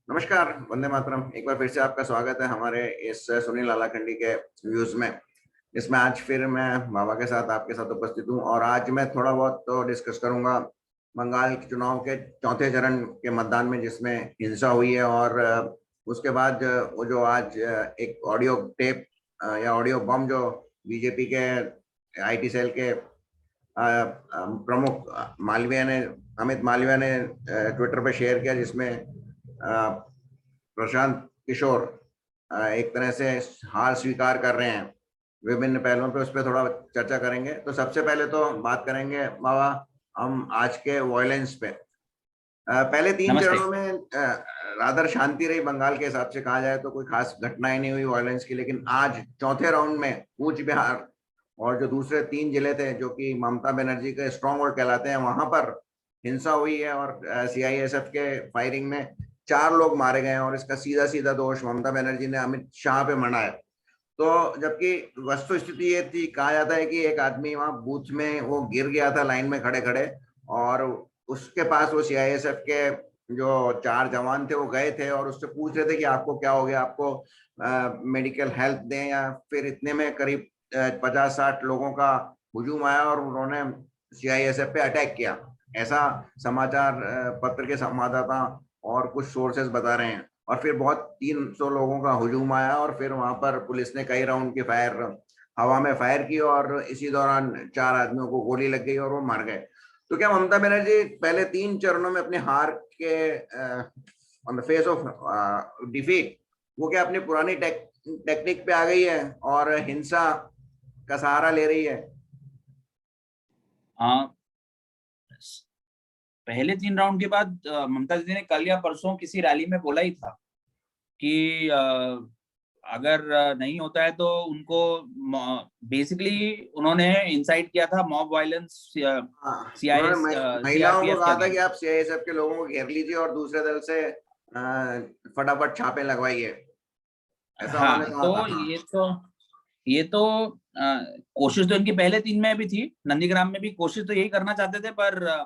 नमस्कार, वंदे मातरम। एक बार फिर से आपका स्वागत है हमारे इस सुनील आलाखंडी के व्यूज में, जिसमें आज फिर मैं बाबा के साथ आपके साथ उपस्थित हूं। और आज मैं थोड़ा बहुत तो डिस्कस करूंगा बंगाल के चुनाव के चौथे चरण के मतदान में, जिसमें हिंसा हुई है। और उसके बाद वो जो आज एक ऑडियो टेप या ऑडियो बम जो बीजेपी के आईटी सेल के प्रमुख मालवीय ने अमित मालवीय ने ट्विटर पर शेयर किया, जिसमें प्रशांत किशोर एक तरह से हार स्वीकार कर रहे हैं। विभिन्न पहलुओं पे उस पर थोड़ा चर्चा करेंगे। तो सबसे पहले तो बात करेंगे बाबा हम आज के वायलेंस पे। पहले तीन नमस्ते। चरणों में रादर शांति रही बंगाल के हिसाब से, कहा जाए तो कोई खास घटनाएं नहीं हुई वायलेंस की। लेकिन आज चौथे राउंड में कूच बिहार और जो दूसरे तीन जिले थे जो कि ममता बनर्जी के स्ट्रॉन्ग होल्ड कहलाते हैं, वहां पर हिंसा हुई है। और सीआईएसएफ के फायरिंग में 4 लोग मारे गए हैं। और इसका सीधा सीधा दोष ममता बनर्जी ने अमित शाह पे मढ़ा है। तो जबकि वस्तु स्थिति ये थी, कहा जाता है कि एक आदमी वहां बूथ में वो गिर गया था लाइन में खड़े खड़े, और उसके पास वो सीआईएसएफ के जो 4 जवान थे वो गए थे और उससे पूछ रहे थे कि आपको क्या हो गया, आपको मेडिकल हेल्प दें या फिर। इतने में करीब 50-60 लोगों का हुजूम आया और उन्होंने सीआईएसएफ पे अटैक किया। ऐसा समाचार पत्र के संवाददाता और कुछ सोर्सेस बता रहे हैं। और फिर बहुत 300 लोगों का हुजूम आया और फिर वहां पर पुलिस ने कई राउंड की हवा में फायर की और इसी दौरान 4 आदमियों को गोली लग गई और वो मर गए। तो क्या ममता बनर्जी पहले 3 चरणों में अपने हार के on the face of defeat, वो क्या अपनी पुरानी टेक्निक पे आ गई है और हिंसा का सहारा ले रही है? पहले 3 राउंड के बाद ममता दीदी ने कल या परसों किसी रैली में बोला ही था कि अगर नहीं होता है तो उनको बेसिकली उन्होंने इंसाइट किया था मॉब वायलेंस उन्होंने महिलाओं को सीआरपीएफ के कहा था कि अगेंस्ट। आप सीआईएसएफ के लोगों को घेर लीजिए और दूसरे दल से फटाफट छापे लगवाइए, ऐसा उन्होंने हाँ, कहा था। तो ये तो कोशिश तो इनकी पहले 3 में भी थी। नंदीग्राम में भी कोशिश तो यही करना चाहते थे, पर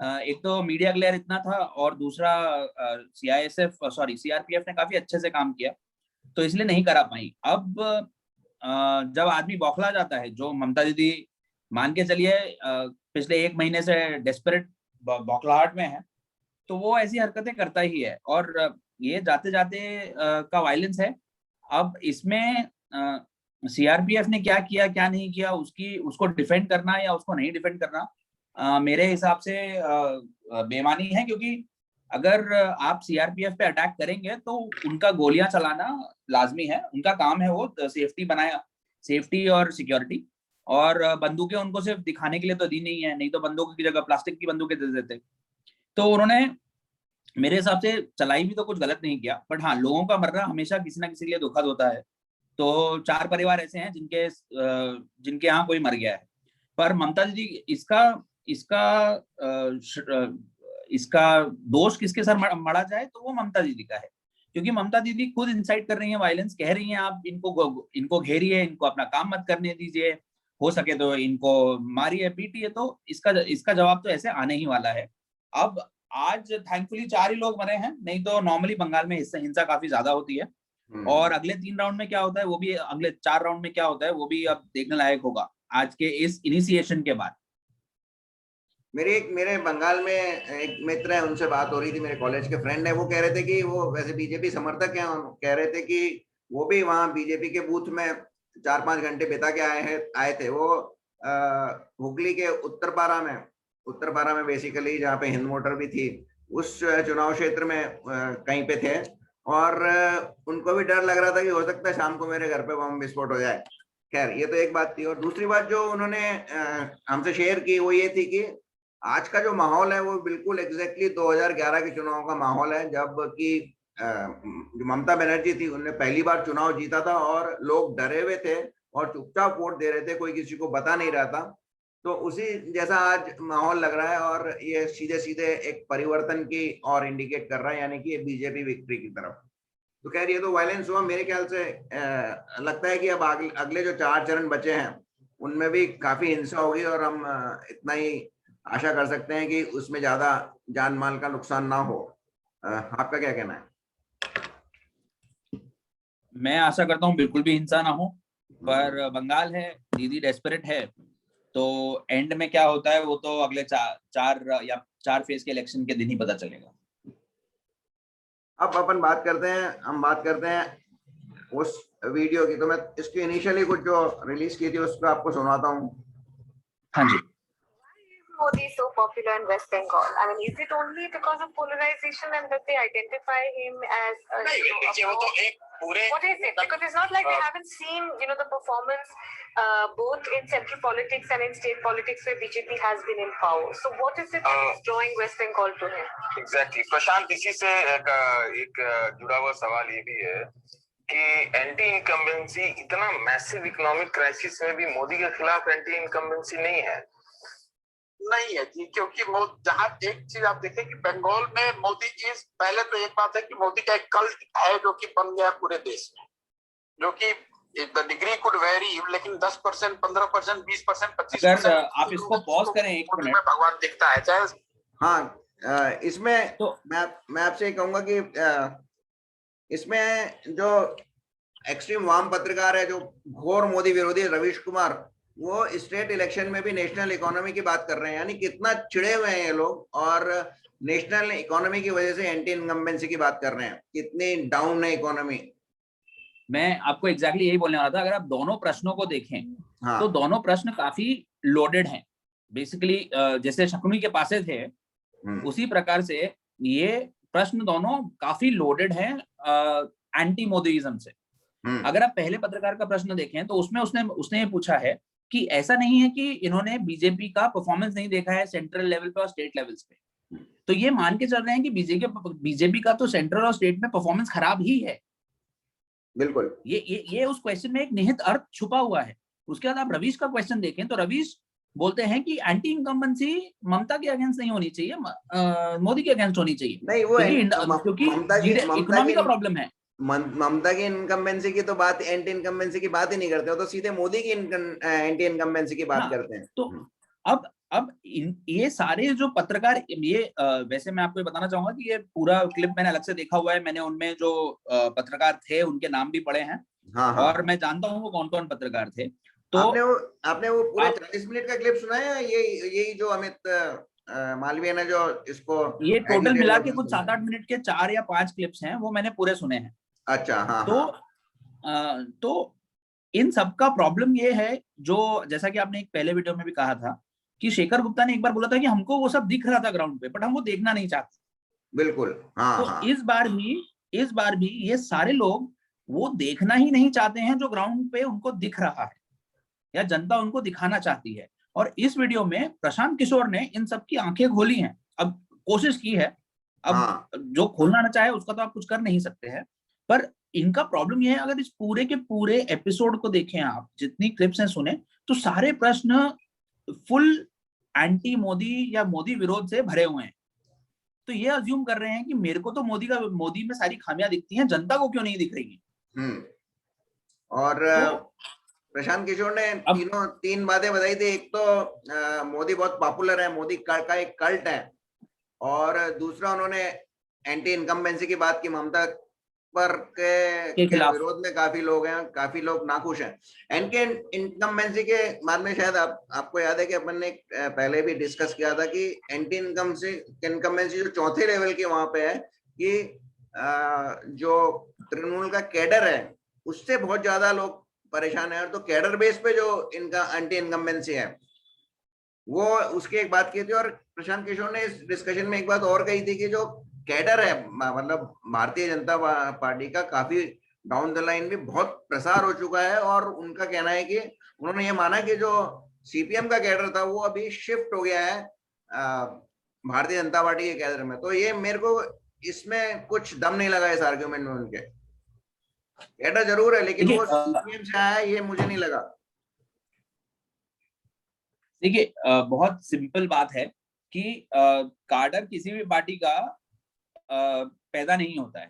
एक तो मीडिया ग्लेयर इतना था और दूसरा सीआरपीएफ ने काफी अच्छे से काम किया, तो इसलिए नहीं करा पाई। अब जब आदमी बौखला जाता है, जो ममता दीदी मान के चलिए पिछले 1 महीने से डेस्परेट बौखलाहट में है, तो वो ऐसी हरकतें करता ही है। और ये जाते जाते का वायलेंस है। अब इसमें सीआरपीएफ ने क्या किया क्या नहीं किया, उसको डिफेंड करना या उसको नहीं डिफेंड करना मेरे हिसाब से बेईमानी है। क्योंकि अगर आप सीआरपीएफ पे अटैक करेंगे तो उनका गोलियां चलाना लाजमी है, उनका काम है वो सेफ्टी और सिक्योरिटी। और बंदूकें उनको सिर्फ दिखाने के लिए तो दी नहीं है, नहीं तो बंदूकों की जगह प्लास्टिक की बंदूकें दे देते। तो उन्होंने मेरे हिसाब से चलाई भी तो कुछ गलत नहीं किया, बट हाँ, लोगों का मरना हमेशा किसी ना किसी के लिए दुखद होता है। तो 4 परिवार ऐसे हैं जिनके यहाँ कोई मर गया है। पर ममता दीदी इसका इसका इसका दोष किसके सर मढ़ा जाए तो वो ममता दीदी का है। क्योंकि ममता दीदी खुद इंसाइट कर रही है वायलेंस, कह रही हैं आप इनको घेरिए, इनको अपना काम मत करने दीजिए, हो सके तो इनको मारिए पीटिए। तो इसका जवाब तो ऐसे आने ही वाला है। अब आज थैंकफुली 4 ही लोग मरे हैं, नहीं तो नॉर्मली बंगाल में हिंसा काफी ज्यादा होती है। और अगले 3 राउंड में क्या होता है वो भी, अगले 4 राउंड में क्या होता है वो भी अब देखने लायक होगा आज के इस इनिशिएशन के बाद। मेरे बंगाल में एक मित्र है, उनसे बात हो रही थी, मेरे कॉलेज के फ्रेंड है। वो कह रहे थे कि वो वैसे बीजेपी समर्थक हैं। कह रहे थे कि वो भी वहाँ बीजेपी के बूथ में 4-5 घंटे बिता के आए थे। वो हुगली के उत्तर पारा में बेसिकली, जहाँ पे हिंद मोटर भी थी, उस चुनाव क्षेत्र में कहीं पे थे। और उनको भी डर लग रहा था कि हो सकता है शाम को मेरे घर पे बम विस्फोट हो जाए। खैर, ये तो एक बात थी। और दूसरी बात जो उन्होंने हमसे शेयर की वो ये थी कि आज का जो माहौल है वो बिल्कुल एग्जैक्टली 2011 के चुनाव का माहौल है, जब कि जो ममता बनर्जी थी उन्होंने पहली बार चुनाव जीता था और लोग डरे हुए थे और चुपचाप वोट दे रहे थे, कोई किसी को बता नहीं रहा था। तो उसी जैसा आज माहौल लग रहा है और ये सीधे सीधे एक परिवर्तन की और इंडिकेट कर रहा है, यानी कि बीजेपी विक्ट्री की तरफ। तो खैर, ये तो वायलेंस हुआ। मेरे ख्याल से लगता है कि अब अगले जो 4 चरण बचे हैं उनमें भी काफी हिंसा होगी और हम इतना ही आशा कर सकते हैं कि उसमें ज्यादा जान माल का नुकसान ना हो। आपका क्या कहना है? मैं आशा करता हूँ बिल्कुल भी हिंसा ना हो, पर बंगाल है, दीदी डेस्परेट है, तो एंड में क्या होता है वो तो अगले चार फेज के इलेक्शन के दिन ही पता चलेगा। अब अपन बात करते हैं, हम बात करते हैं उस वीडियो की। तो मैं इसकी इनिशियली कुछ जो रिलीज की थी उसको आपको सुनाता हूँ। हाँ जी। Modi is so popular in West Bengal? I mean, is it only because of polarization and that they identify him as a, what is it? Because it's not like we haven't seen, the performance both in central politics and in state politics where BJP has been in power. So what is it that is drawing West Bengal to him? Exactly. प्रशांत, इसी से एक जुड़ा हुआ सवाल ये भी है कि एंटी इनकम्बेंसी, इतना मैसिव इकोनॉमिक क्राइसिस में भी मोदी के खिलाफ एंटी इनकम्बेंसी नहीं है जी, क्योंकि जहां एक चीज आप देखें कि बंगाल में मोदी जी, पहले तो एक बात है कि मोदी का एक कल्ट है जो कि बन गया पूरे देश में, जो कि द डिग्री कुड वेरी, लेकिन 10%, 15%, 20%, 25%, आप इसको पॉज करें एक मिनट, भगवान दिखता है चाहे। हाँ, इसमें तो मैं आपसे कहूंगा कि इसमें जो एक्सट्रीम वाम पत्रकार है, जो घोर मोदी विरोधी रवीश कुमार, वो स्टेट इलेक्शन में भी नेशनल इकोनॉमी की बात कर रहे हैं। यानी कितना चिड़े हुए हैं ये लोग, और नेशनल इकोनॉमी की वजह से एंटी इनकम्बेंसी की बात कर रहे हैं, कितनी डाउन है इकोनॉमी। मैं आपको एग्जैक्टली यही बोलने वाला था। अगर आप दोनों प्रश्नों को देखें, हाँ, तो दोनों प्रश्न काफी लोडेड हैं। बेसिकली जैसे शकुनी के पासे थे, उसी प्रकार से ये प्रश्न दोनों काफी लोडेड हैं एंटी मोदीइज्म से। अगर आप पहले पत्रकार का प्रश्न देखें तो उसमें उसने ये पूछा है कि ऐसा नहीं है कि इन्होंने बीजेपी का परफॉर्मेंस नहीं देखा है सेंट्रल लेवल पे और स्टेट लेवल्स पे, तो ये मान के चल रहे हैं कि बीजेपी का तो सेंट्रल और स्टेट में परफॉर्मेंस खराब ही है। बिल्कुल, ये उस क्वेश्चन में एक निहित अर्थ छुपा हुआ है। उसके बाद आप रवीश का क्वेश्चन देखें तो रवीश बोलते हैं कि एंटी इनकम्बेंसी ममता के अगेंस्ट नहीं होनी चाहिए, मोदी के अगेंस्ट होनी चाहिए, नहीं वो क्योंकि इकोनॉमी का प्रॉब्लम है। ममता की इनकम्बेंसी की तो बात, एंटी इनकम्बेंसी की बात ही नहीं करते हो, तो सीधे मोदी की एंटी इनकम्बेंसी की बात करते हैं। तो अब ये सारे जो पत्रकार, ये वैसे मैं आपको बताना चाहूंगा कि ये पूरा क्लिप मैंने अलग से देखा हुआ है। मैंने उनमें जो पत्रकार थे उनके नाम भी पढ़े हैं। हाँ। और मैं जानता हूँ वो कौन कौन पत्रकार थे। तो आपने वो पूरे 40 मिनट का क्लिप सुना है? यही जो अमित मालवीय ने जो इसको, ये टोटल मिला के कुछ 7-8 मिनट के 4 या 5 क्लिप्स हैं, वो मैंने पूरे सुने हैं। अच्छा, हाँ। तो इन सबका प्रॉब्लम ये है, जो जैसा कि आपने एक पहले वीडियो में भी कहा था कि शेखर गुप्ता ने एक बार बोला था कि हमको वो सब दिख रहा था ग्राउंड पे, बट हम वो देखना नहीं चाहते। बिल्कुल, हाँ, तो हाँ। इस बार भी ये सारे लोग वो देखना ही नहीं चाहते हैं जो ग्राउंड पे उनको दिख रहा है या जनता उनको दिखाना चाहती है। और इस वीडियो में प्रशांत किशोर ने इन सबकी आंखें खोली हैं, अब कोशिश की है। अब हाँ। जो खोलना ना चाहे उसका तो आप कुछ कर नहीं सकते हैं, पर इनका प्रॉब्लम ये है, अगर इस पूरे के पूरे एपिसोड को देखें आप, जितनी क्लिप्स हैं सुने, तो सारे प्रश्न फुल एंटी मोदी या मोदी विरोध से भरे हुए हैं। तो ये अज्यूम कर रहे हैं कि मेरे को तो मोदी में सारी खामियां दिखती हैं, जनता को क्यों नहीं दिख रही है। और प्रशांत किशोर ने तीन बातें बताई थी। एक तो मोदी बहुत पॉपुलर है, मोदी का एक कल्ट है, और दूसरा उन्होंने एंटी इनकम्बेंसी की बात की, ममता पर के विरोध में काफी लोग हैं, काफी लोग नाखुश हैं। एंटी इनकम्बेंसी के बाद में शायद आपको याद है कि अपन ने पहले भी डिस्कस किया था कि एंटी इनकम्बेंसी जो चौथे लेवल की वहां पे है कि जो तृणमूल का कैडर है उससे बहुत ज्यादा लोग परेशान है। तो कैडर बेस पे जो इनका एंटी इनकम्बेंसी है वो, उसकी एक बात की थी। और प्रशांत किशोर ने इस डिस्कशन में एक बात और कही थी कि जो कैडर है, मतलब भारतीय जनता पार्टी का, काफी डाउन द लाइन भी बहुत प्रसार हो चुका है। और उनका कहना है कि उन्होंने ये माना कि जो सीपीएम का कैडर था वो अभी शिफ्ट हो गया है भारतीय जनता पार्टी के कैडर में। तो ये मेरे को इसमें कुछ दम नहीं लगा इस आर्ग्यूमेंट में। उनके कैडर जरूर है, लेकिन वो सीपीएम से आया है, ये मुझे नहीं लगा। देखिए, बहुत सिंपल बात है कि कार्डर किसी भी पार्टी का पैदा नहीं होता है।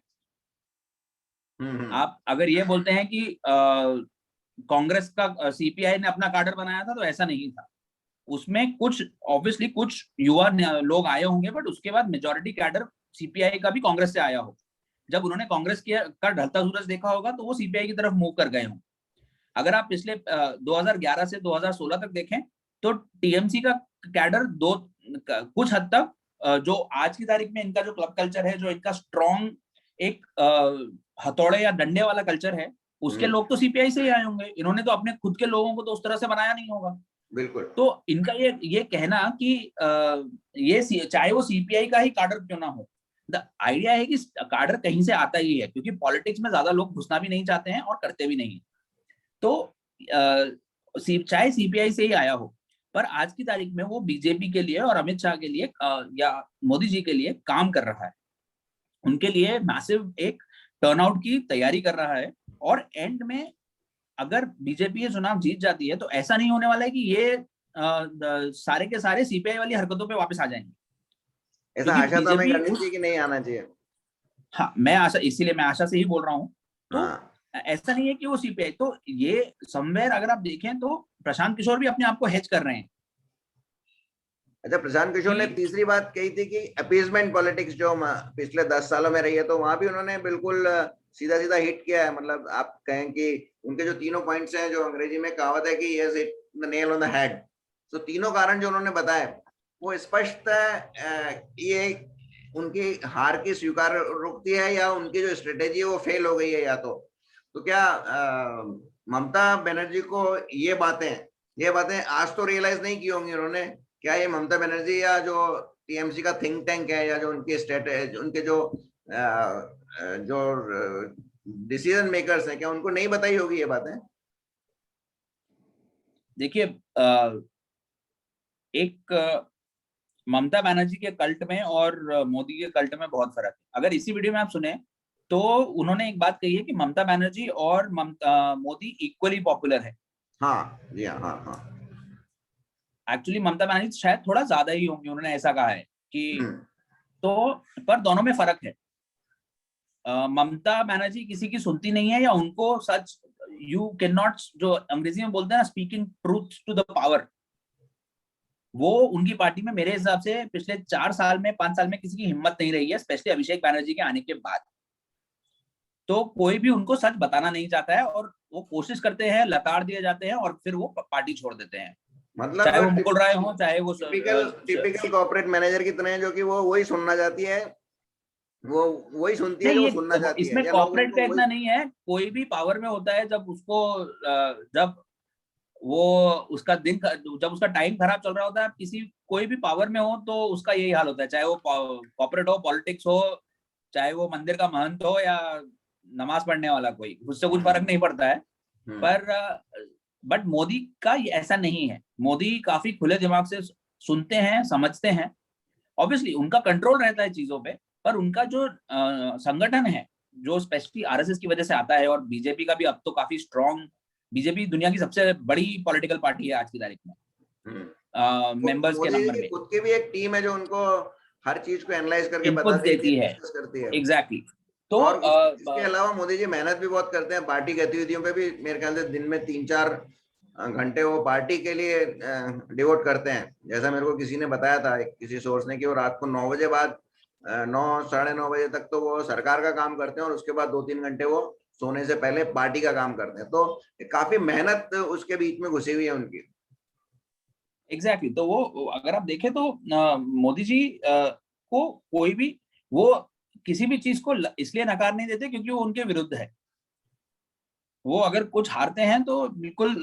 आप अगर ये बोलते हैं कि कांग्रेस का सीपीआई ने अपना कार्डर बनाया था, तो ऐसा नहीं था। उसमें कुछ ऑब्वियसली कुछ युवा लोग आए होंगे, बट उसके बाद मेजॉरिटी कैडर सीपीआई का भी कांग्रेस से आया हो। जब उन्होंने कांग्रेस का ढलता सूरज देखा होगा तो वो सीपीआई की तरफ मूव कर गए हों। अगर आप पिछले 2011 से 2016 तक देखें तो टीएमसी का कैडर कुछ हद तक जो आज की तारीख में इनका जो क्लब कल्चर है, जो इनका स्ट्रॉन्ग एक हथौड़े या डंडे वाला कल्चर है, उसके लोग तो सीपीआई से ही आए होंगे। इन्होंने तो अपने खुद के लोगों को तो उस तरह से बनाया नहीं होगा। बिल्कुल। तो इनका ये कहना कि ये चाहे वो सीपीआई का ही कैडर क्यों ना हो, द आइडिया है कि कैडर कहीं से आता ही है, क्योंकि पॉलिटिक्स में ज्यादा लोग घुसना भी नहीं चाहते हैं और करते भी नहीं। तो चाहे सीपीआई से ही आया हो, पर आज की तारीख में वो बीजेपी के लिए और अमित शाह के लिए या मोदी जी के लिए काम कर रहा है, उनके लिए मैसिव एक टर्नआउट की तैयारी कर रहा है। और एंड में अगर बीजेपी ये चुनाव जीत जाती है तो ऐसा नहीं होने वाला है कि ये सारे के सारे सीपीआई वाली हरकतों पे वापस आ जाएंगे। ऐसा आशा तो हमें करनी चाहिए कि नहीं आना चाहिए। हाँ, मैं आशा, इसीलिए मैं आशा से ही बोल रहा हूँ। तो हाँ। ऐसा नहीं है कि वो सीपीआई, तो ये समवेयर अगर आप देखें तो प्रशांत किशोर भी अपने आप को हेज कर रहे हैं। अच्छा, प्रशांत किशोर ने तीसरी बात कही थी कि अपीजमेंट पॉलिटिक्स जो पिछले 10 सालों में रही है, तो वहां भी उन्होंने बिल्कुल सीधा सीधा हिट किया है। मतलब आप कहें कि उनके जो तीनों पॉइंट्स हैं, जो अंग्रेजी में कहावत है कि yes hit the nail on the head, तो तीनों कारण जो उन्होंने बताए वो स्पष्ट ये उनकी हार की स्वीकार रोकती है या उनकी जो स्ट्रेटेजी है वो फेल हो गई है। या तो क्या ममता बनर्जी को ये बातें आज तो रियलाइज नहीं की होंगी उन्होंने? क्या ये ममता बनर्जी या जो टीएमसी का थिंक टैंक है या जो उनके स्ट्रेटेजी, उनके जो डिसीजन मेकर्स हैं, क्या उनको नहीं बताई होगी ये बातें? देखिए, एक ममता बनर्जी के कल्ट में और मोदी के कल्ट में बहुत फर्क है। अगर इसी वीडियो में आप सुने तो उन्होंने एक बात कही है कि ममता बनर्जी और मोदी इक्वली पॉपुलर है। हाँ जी, हाँ। एक्चुअली ममता बनर्जी शायद थोड़ा ज्यादा ही होंगी, उन्होंने ऐसा कहा है कि तो, पर दोनों में फर्क है। ममता बनर्जी किसी की सुनती नहीं है, या उनको सच, यू कैन नॉट, जो अंग्रेजी में बोलते हैं ना, speaking truth to the power, वो उनकी पार्टी में मेरे हिसाब से पिछले 4 साल में 5 साल में किसी की हिम्मत नहीं रही है, स्पेशली अभिषेक बैनर्जी के आने के बाद। तो कोई भी उनको सच बताना नहीं चाहता है और वो कोशिश करते हैं, लताड़ दिए जाते हैं और फिर वो पार्टी छोड़ देते हैं। मतलब चाहे वो मुकुल राय हो, चाहे वो टिपिकल कॉर्पोरेट मैनेजर की तरह है, जो कि वो वही सुनना चाहती है, वो वही सुनती है जो वो सुनना चाहती है। इसमें कॉर्पोरेट का इतना नहीं है, कोई भी पावर में होता है जब उसको, जब वो उसका दिन, जब उसका टाइम खराब चल रहा होता है, किसी कोई भी पावर में हो तो उसका यही हाल होता है, चाहे वो कॉर्पोरेट हो, पॉलिटिक्स हो, चाहे वो मंदिर का महंत हो या नमाज पढ़ने वाला कोई, उससे कुछ फर्क नहीं पड़ता है। पर बट मोदी का ऐसा नहीं है। मोदी काफी खुले दिमाग से सुनते हैं, समझते हैं। ऑब्वियसली उनका कंट्रोल रहता है चीजों पे, पर उनका जो संगठन है, जो स्पेशली आरएसएस की वजह से आता है, और बीजेपी का भी अब तो काफी स्ट्रॉन्ग, बीजेपी दुनिया की सबसे बड़ी पॉलिटिकल पार्टी है आज की तारीख में, मेंबर्स के नंबर में। खुद की भी एक टीम है जो उनको हर चीज को एनालाइज करके इनपुट देती है, एग्जैक्टली। तो इसके अलावा मोदी जी मेहनत भी बहुत करते हैं पार्टी गतिविधियों पे भी। मेरे ख्याल से दिन में 3-4 घंटे वो पार्टी के लिए डिवोट करते हैं। जैसा मेरे को किसी ने बताया था, किसी सोर्स ने, कि वो रात को 9 बजे बाद 9-9:30 बजे तक तो वो सरकार का काम करते हैं और उसके बाद 2-3 घंटे वो सोने से पहले पार्टी का काम करते हैं। तो काफी मेहनत उसके बीच में घुसी हुई है उनकी। एग्जैक्टली। तो वो अगर आप देखें तो मोदी जी को कोई भी, वो किसी भी चीज को इसलिए नकार नहीं देते क्योंकि वो उनके विरुद्ध है। वो अगर कुछ हारते हैं तो बिल्कुल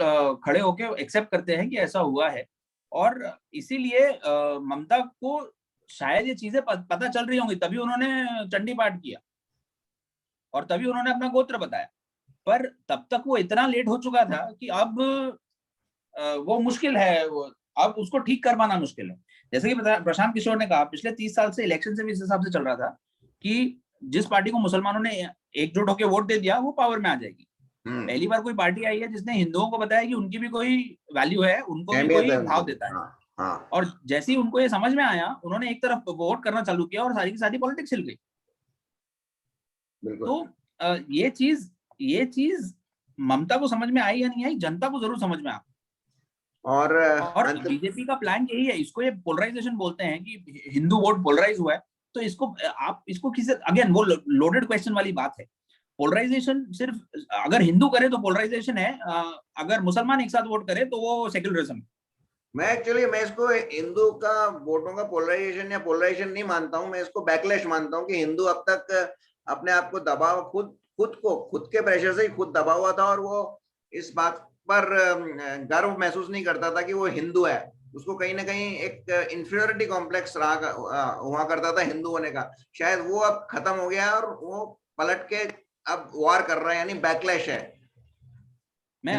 खड़े होके एक्सेप्ट करते हैं कि ऐसा हुआ है। और इसीलिए ममता को शायद ये चीजें पता चल रही होंगी, तभी उन्होंने चंडी पाठ किया और तभी उन्होंने अपना गोत्र बताया। पर तब तक वो इतना लेट हो चुका था कि अब वो मुश्किल है, अब उसको ठीक कर पाना मुश्किल है। जैसे कि प्रशांत किशोर ने कहा, पिछले 30 साल से इलेक्शन से भी इस हिसाब से चल रहा था कि जिस पार्टी को मुसलमानों ने एकजुट होकर वोट दे दिया वो पावर में आ जाएगी। पहली बार कोई पार्टी आई है जिसने हिंदुओं को बताया कि उनकी भी कोई वैल्यू है, उनको भी कोई भाव देता है। और जैसे ही उनको ये समझ में आया, उन्होंने एक तरफ वोट करना चालू किया और सारी की सारी पॉलिटिक्स हिल गई। तो ये चीज ममता को समझ में आई या नहीं आई, जनता को जरूर समझ में आ। और बीजेपी का प्लान यही है, इसको ये पोलराइजेशन बोलते हैं कि हिंदू वोट पोलराइज हुआ है। तो इसको आप इसको किसी, अगेन वो लोडेड क्वेश्चन वाली बात है। पोलराइजेशन सिर्फ अगर हिंदू करे तो पोलराइजेशन है, अगर मुसलमान एक साथ वोट करे तो वो सेक्युलरिज्म। मैं इसको हिंदू का वोटों का पोलराइजेशन या पोलराइजेशन नहीं मानता हूं, मैं इसको बैकलैश मानता हूं कि हिंदू अब तक अपने आप को दबाव खुद के प्रेशर से ही खुद दबा हुआ था, और वो इस बात पर गर्व महसूस नहीं करता था कि वो हिंदू है। उसको कहीं ना कहीं एक इंफीरियरिटी कॉम्प्लेक्स हुआ करता था हिंदू होने का। शायद वो अब खत्म हो गया और वो पलट के अब वॉर कर रहा है, यानी बैकलैश है। मैं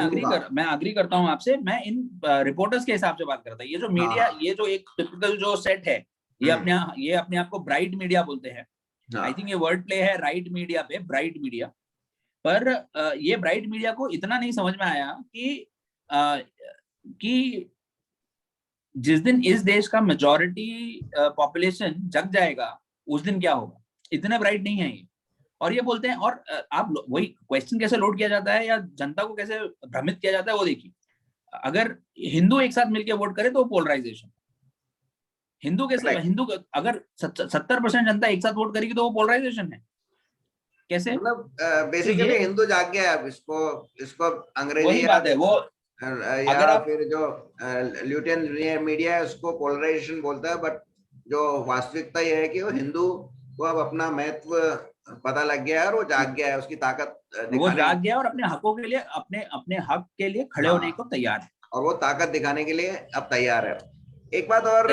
अग्री करता हूं आपसे। मैं इन रिपोर्टर्स के हिसाब से बात करता हूं। ये जो मीडिया, ये जो एक टिपिकल जो सेट है, ये अपने आप को ब्राइट मीडिया बोलते हैं। आई थिंक ये वर्ड प्ले है राइट मीडिया पे, ब्राइट मीडिया। पर ये ब्राइट मीडिया को इतना नहीं समझ में आया कि जिस दिन इस देश का मेजॉरिटी पॉपुलेशन जग जाएगा उस दिन क्या होगा। इतने ब्राइट नहीं है ये। और ये बोलते हैं, और आप वही क्वेश्चन कैसे लोड किया जाता है या जनता को कैसे भ्रमित किया जाता है वो देखिए। अगर हिंदू एक साथ मिलकर वोट करे तो पोलराइजेशन, हिंदू अगर 70% जनता एक साथ वोट करेगी तो वो पोलराइजेशन है। कैसे? मतलब बेसिकली हिंदू जाग गया है। अब इसको अंग्रेजी वही बात है, वो या फिर जो ल्यूटियन मीडिया है उसको पोलराइजेशन बोलता है, बट जो वास्तविकता ये है कि वो हिंदू को अब अपना महत्व पता लग गया है और वो जाग गया है, उसकी ताकत वो जाग गया और अपने हकों के लिए, अपने हक के लिए खड़े होने को तैयार है, और वो ताकत दिखाने के लिए अब तैयार है। एक बात और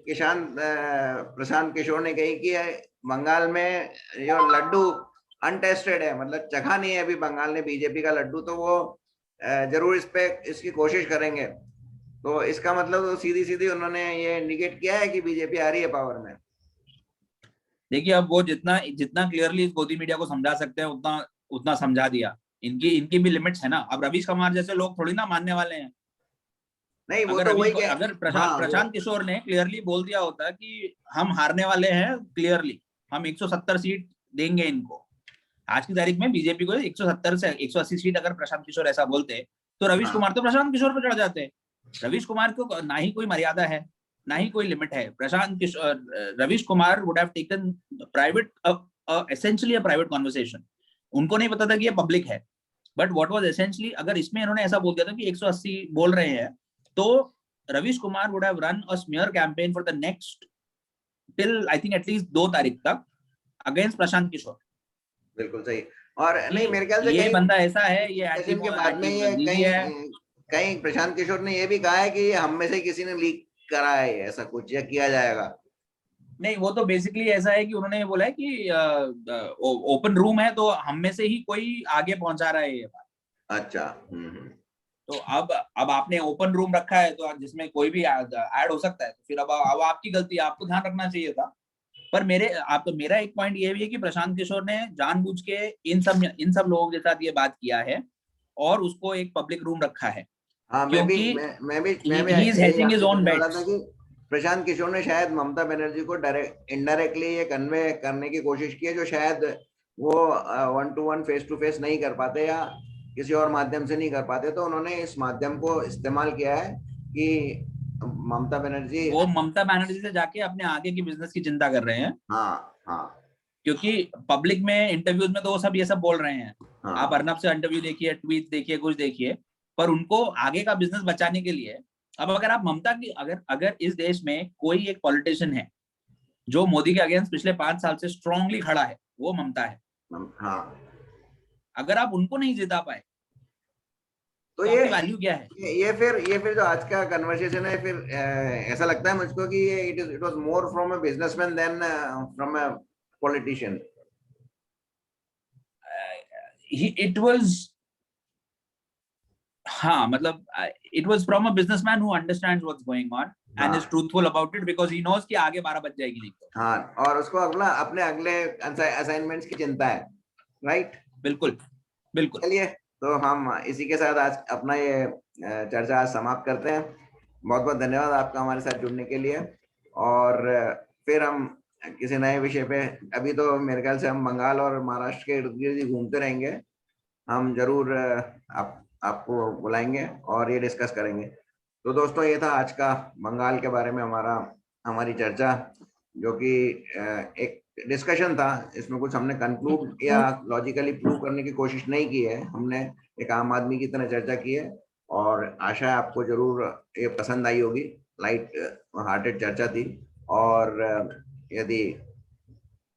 प्रशांत किशोर ने कही कि बंगाल में जो लड्डू अनटेस्टेड है, मतलब चखा नहीं है अभी बंगाल ने बीजेपी का लड्डू, तो वो जरूर इसकी कोशिश करेंगे। तो इसका मतलब सीधी सीधी उन्होंने ये निगेट किया है कि बीजेपी आ रही है पावर में। देखिए, अब वो जितना क्लियरली इस गोदी मीडिया को समझा सकते हैं उतना समझा दिया। इनकी भी लिमिट्स है ना। अब रवीश कुमार जैसे लोग थोड़ी ना मानने वाले हैं। नहीं, वो तो वही अगर प्रशांत किशोर ने क्लियरली बोल दिया होता कि हम हारने वाले हैं, क्लियरली हम 170 सीट देंगे इनको, आज की तारीख में बीजेपी को 170 से 180 सीट अगर प्रशांत किशोर ऐसा बोलते तो रवीश कुमार तो प्रशांत किशोर पर चढ़ जाते। रवीश कुमार को ना ही कोई मर्यादा है, ना ही कोई लिमिट है। Ravish Kumar would have taken private, essentially a private conversation. उनको नहीं पता था कि ये पब्लिक है, बट व्हाट वाज एसेंशियली, अगर इसमें इन्होंने ऐसा बोल दिया था कि 180 बोल रहे हैं, तो Ravish Kumar would have run a smear campaign for the next till I think at least 2 तारीख तक अगेंस्ट प्रशांत किशोर। बिल्कुल सही। और नहीं, मेरे ख्याल से ये बंदा ऐसा है, ये के बाद में ये कहीं प्रशांत किशोर ने ये भी कहा है कि हम में से किसी ने लीक करा है ऐसा कुछ, या किया जाएगा। नहीं, वो तो बेसिकली ऐसा है कि उन्होंने बोला है कि ओपन रूम है तो हम में से ही कोई आगे पहुंचा रहा है ये बात। अच्छा। तो अब आपने ओपन रूम रखा है तो जिसमें कोई भी ऐड हो सकता है, तो फिर अब आपकी गलती है, आपको ध्यान रखना चाहिए था। पर मेरा एक पॉइंट ये भी है कि प्रशांत किशोर ने जानबूझ के इन सब लोगों के साथ ये बात किया है और उसको एक पब्लिक रूम रखा है। हाँ, मैं भी he is hedging his own bets। Prashant Kishor ने शायद ममता बनर्जी को इनडायरेक्टली ये कन्वे करने की कोशिश की है, जो शायद वो 1-to-1 फेस-टू-फेस नहीं कर पाते या किसी और माध्यम से नहीं कर पाते, तो उन्होंने इस माध्यम को इस्तेमाल किया है कि ममता बनर्जी से जाके अपने आगे की बिजनेस की चिंता कर रहे हैं। हाँ, क्योंकि पब्लिक में इंटरव्यूज में तो वो सब ये सब बोल रहे हैं। हाँ। आप अर्नब से इंटरव्यू देखिए, ट्वीट देखिए, कुछ देखिए, पर उनको आगे का बिजनेस बचाने के लिए, अब अगर आप ममता की, अगर इस देश में कोई एक पॉलिटिशियन है जो मोदी के अगेंस्ट पिछले 5 साल से स्ट्रांगली खड़ा है, वो ममता है। हाँ। अगर आप उनको नहीं जिता पाए तो ये वैल्यू क्या है? ये फिर जो आज का कन्वर्सेशन है, फिर ऐसा लगता है मुझको कि it was more from a businessman than from a politician. It was, हाँ, मतलब it was from a businessman who understands what's going on and is truthful about it, because he knows कि आगे 12 बज जाएगी नहीं तो। हाँ, और उसको अपने अगले असाइनमेंट्स की चिंता है। राइट, बिल्कुल। चलिए, तो हम इसी के साथ आज अपना ये चर्चा समाप्त करते हैं। बहुत बहुत धन्यवाद आपका हमारे साथ जुड़ने के लिए, और फिर हम किसी नए विषय पे, अभी तो मेरे ख्याल से हम बंगाल और महाराष्ट्र के इर्द गिर्द ही घूमते रहेंगे। हम जरूर आपको बुलाएंगे और ये डिस्कस करेंगे। तो दोस्तों, ये था आज का बंगाल के बारे में हमारी चर्चा। जो कि एक डिस्कशन था, इसमें कुछ हमने कंक्लूड या लॉजिकली प्रूव करने की कोशिश नहीं की है, हमने एक आम आदमी की तरह चर्चा की है और आशा है आपको जरूर ये पसंद आई होगी। लाइट हार्टेड चर्चा थी और यदि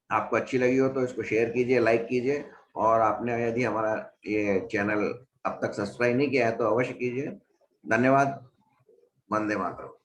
आपको अच्छी लगी हो तो इसको शेयर कीजिए, लाइक कीजिए और आपने यदि हमारा ये चैनल अब तक सब्सक्राइब नहीं किया है तो अवश्य कीजिए। धन्यवाद। वंदे मातरम।